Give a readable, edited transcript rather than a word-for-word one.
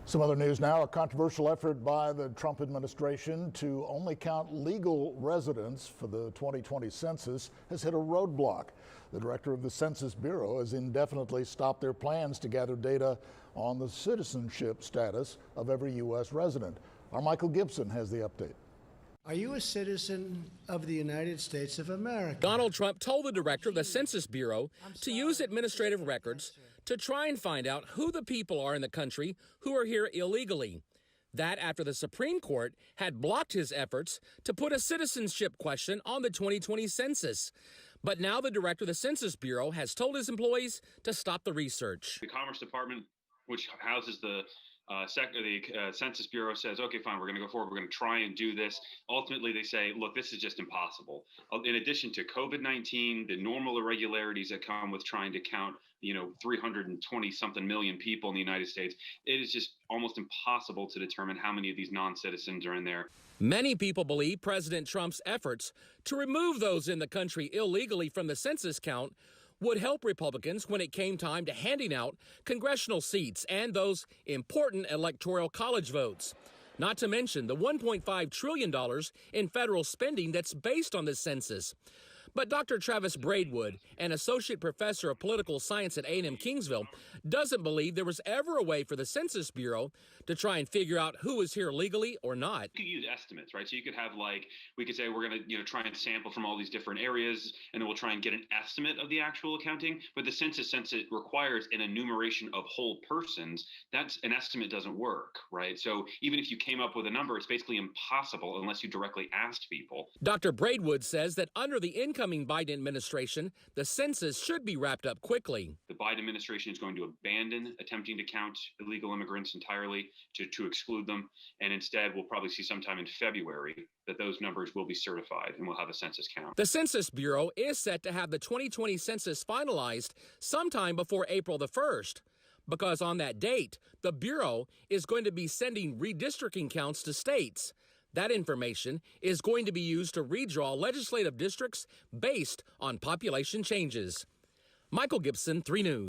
Some other news now. A controversial effort by the Trump administration to only count legal residents for the 2020 census has hit a roadblock. The director of the Census Bureau has indefinitely stopped their plans to gather data on the citizenship status of every U.S. resident. Our Michael Gibson has the update. Are you a citizen of the United States of America? Donald Trump told the director of the Census Bureau to use administrative records to try and find out who the people are in the country who are here illegally. That after the Supreme Court had blocked his efforts to put a citizenship question on the 2020 census. But now the director of the Census Bureau has told his employees to stop the research. The Commerce Department, which houses the Census Bureau, says, okay, fine, we're going to go forward. We're going to try and do this. Ultimately, they say, look, this is just impossible. In addition to COVID-19, the normal irregularities that come with trying to count, 320 something million people in the United States, it is just almost impossible to determine how many of these non-citizens are in there. Many people believe President Trump's efforts to remove those in the country illegally from the census count would help Republicans when it came time to handing out congressional seats and those important electoral college votes. Not to mention the $1.5 trillion in federal spending that's based on this census. But Dr. Travis Braidwood, an associate professor of political science at A&M Kingsville, doesn't believe there was ever a way for the Census Bureau to try and figure out who is here legally or not. You could use estimates, right? So you could have we could say we're going to try and sample from all these different areas, and then we'll try and get an estimate of the actual accounting. But the census, since it requires an enumeration of whole persons, that's an estimate doesn't work, right? So even if you came up with a number, it's basically impossible unless you directly asked people. Dr. Braidwood says that under the incoming Biden administration, the census should be wrapped up quickly. The Biden administration is going to abandon attempting to count illegal immigrants entirely, to exclude them, and instead we'll probably see sometime in February that those numbers will be certified and we'll have a census count. The Census Bureau is set to have the 2020 census finalized sometime before April the 1st. Because on that date, the Bureau is going to be sending redistricting counts to states. That information is going to be used to redraw legislative districts based on population changes. Michael Gibson, 3 News.